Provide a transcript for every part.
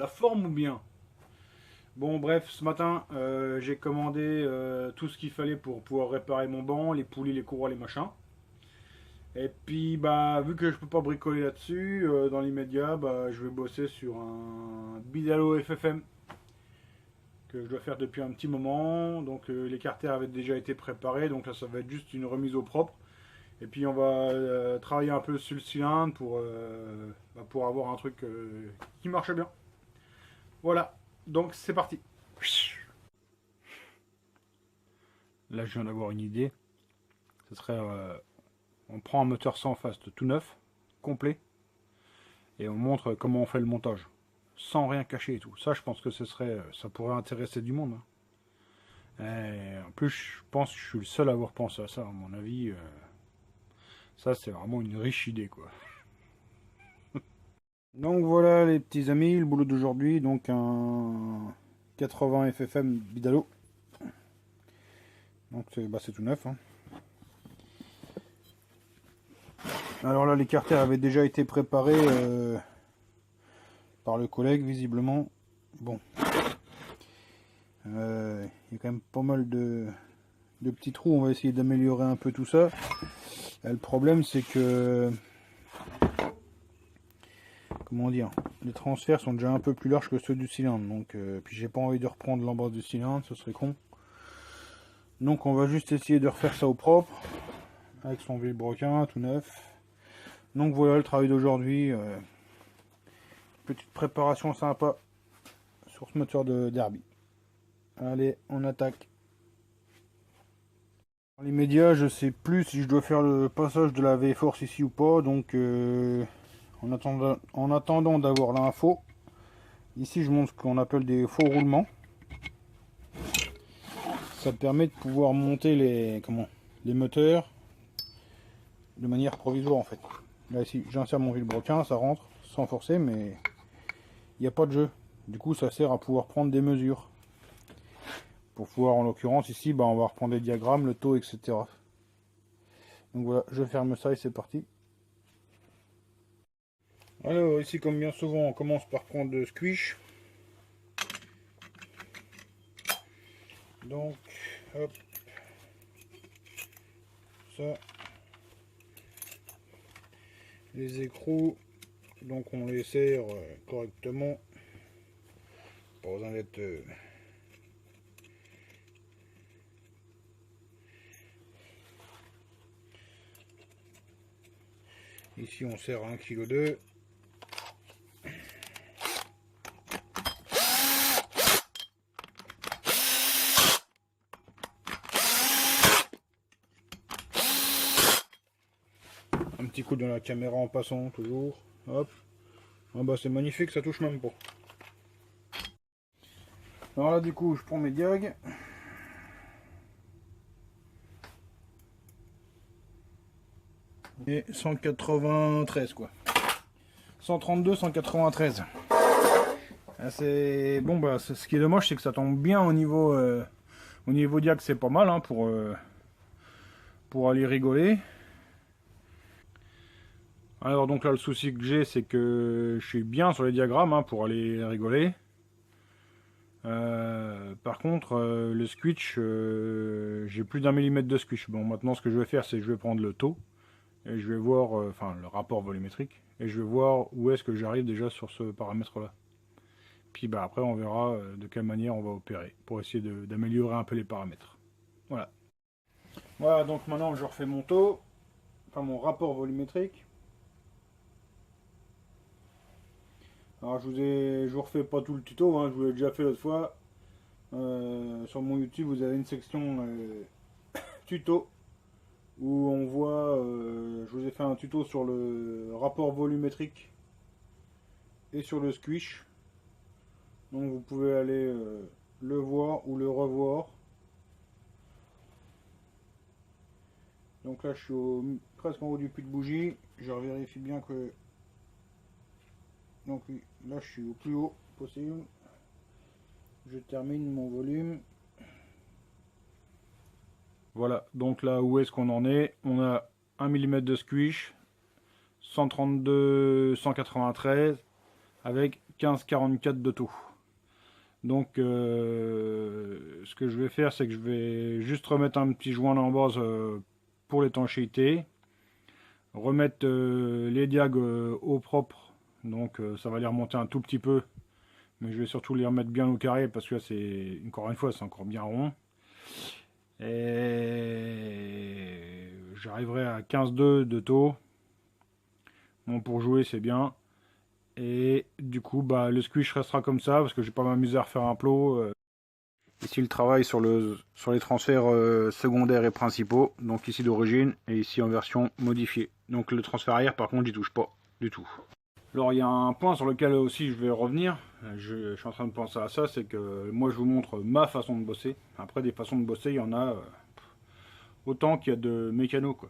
la forme ou bien? Bon bref, ce matin j'ai commandé tout ce qu'il fallait pour pouvoir réparer mon banc, les poulies, les courroies, les machins. Et puis bah vu que je peux pas bricoler là-dessus, dans l'immédiat, bah, je vais bosser sur un Bidalo FFM que je dois faire depuis un petit moment. Donc les carters avaient déjà été préparés, donc là ça va être juste une remise au propre. Et puis on va travailler un peu sur le cylindre pour avoir un truc qui marche bien. Voilà, donc c'est parti. Là je viens d'avoir une idée. Ce serait, on prend un moteur sans fast tout neuf, complet, et on montre comment on fait le montage, sans rien cacher et tout. Ça je pense que ça pourrait intéresser du monde, hein. Et en plus je pense que je suis le seul à avoir pensé à ça, à mon avis. Ça c'est vraiment une riche idée quoi. Donc voilà les petits amis, le boulot d'aujourd'hui, donc un 80 FFM Bidalo. Donc c'est tout neuf, hein. Alors là les carters avaient déjà été préparés par le collègue visiblement. Bon. Il y a quand même pas mal de petits trous, on va essayer d'améliorer un peu tout ça. Le problème c'est que, comment dire, les transferts sont déjà un peu plus larges que ceux du cylindre, donc puis j'ai pas envie de reprendre l'embrasse du cylindre, ce serait con. Donc on va juste essayer de refaire ça au propre, avec son vilebrequin tout neuf. Donc voilà le travail d'aujourd'hui, petite préparation sympa sur ce moteur de derby. Allez, on attaque. Dans l'immédiat, je sais plus si je dois faire le passage de la V-Force ici ou pas, donc en attendant d'avoir l'info, ici je montre ce qu'on appelle des faux roulements. Ça permet de pouvoir monter les moteurs de manière provisoire en fait. Là ici, j'insère mon vilebrequin, ça rentre sans forcer, mais il n'y a pas de jeu. Du coup, ça sert à pouvoir prendre des mesures. Pour pouvoir, en l'occurrence, ici, on va reprendre les diagrammes, le taux, etc. Donc voilà, je ferme ça et c'est parti. Alors ici, comme bien souvent, on commence par prendre le squish. Donc, hop, ça. Les écrous, donc on les serre correctement. Pas besoin d'être... Ici, on serre 1,2 kg. Un petit coup dans la caméra en passant, toujours. Hop. Ah bah c'est magnifique, ça touche même pas. Alors là du coup je prends mes diags. Et 193 quoi. 132, 193. C'est bon ce qui est dommage c'est que ça tombe bien au niveau diag, c'est pas mal hein, pour aller rigoler. Alors donc là le souci que j'ai c'est que je suis bien sur les diagrammes hein, pour aller rigoler. Par contre le squitch, j'ai plus d'1 millimètre de squitch. Bon maintenant ce que je vais faire c'est que je vais prendre le taux et je vais voir, enfin le rapport volumétrique, et je vais voir où est-ce que j'arrive déjà sur ce paramètre là. Puis après on verra de quelle manière on va opérer pour essayer d'améliorer un peu les paramètres. Voilà. Voilà, donc maintenant je refais mon taux, enfin mon rapport volumétrique. Alors je vous refais pas tout le tuto, hein, je vous l'ai déjà fait l'autre fois. Sur mon YouTube vous avez une section tuto où on voit, je vous ai fait un tuto sur le rapport volumétrique et sur le squish. Donc vous pouvez aller le voir ou le revoir. Donc là je suis presque en haut du puits de bougie. Je vérifie bien que... Donc là je suis au plus haut possible. Je termine mon volume. Voilà, donc là où est-ce qu'on en est? On a 1 mm de squish, 132, 193, avec 15,44 d'auto. Donc ce que je vais faire, c'est que je vais juste remettre un petit joint en base pour l'étanchéité, remettre les diags au propre, donc ça va les remonter un tout petit peu, mais je vais surtout les remettre bien au carré parce que là c'est, encore une fois, c'est encore bien rond. Et j'arriverai à 15,2 de taux. Bon, pour jouer c'est bien. Et du coup bah le squish restera comme ça parce que je vais pas m'amuser à refaire un plot. Ici le travail sur les transferts secondaires et principaux, donc ici d'origine et ici en version modifiée. Donc le transfert arrière par contre j'y touche pas du tout. Alors il y a un point sur lequel aussi je vais revenir, je suis en train de penser à ça, c'est que moi je vous montre ma façon de bosser. Après des façons de bosser il y en a autant qu'il y a de mécanos quoi.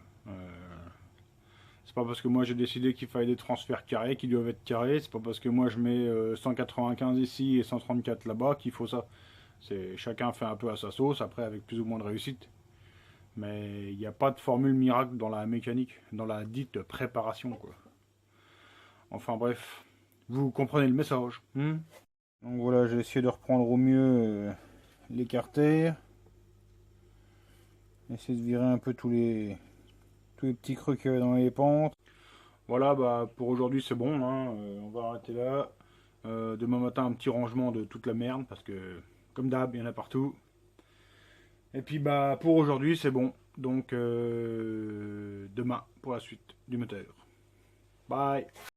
C'est pas parce que moi j'ai décidé qu'il fallait des transferts carrés qui doivent être carrés, c'est pas parce que moi je mets 195 ici et 134 là-bas qu'il faut ça. Chacun fait un peu à sa sauce, après avec plus ou moins de réussite. Mais il n'y a pas de formule miracle dans la mécanique, dans la dite préparation quoi. Enfin bref, vous comprenez le message. Donc voilà, j'ai essayé de reprendre au mieux l'écarter. Essayer de virer un peu tous les petits creux qu'il y avait dans les pentes. Voilà, bah pour aujourd'hui c'est bon, hein, on va arrêter là. Demain matin un petit rangement de toute la merde parce que comme d'hab il y en a partout. Et puis bah pour aujourd'hui c'est bon. Donc demain pour la suite du moteur. Bye.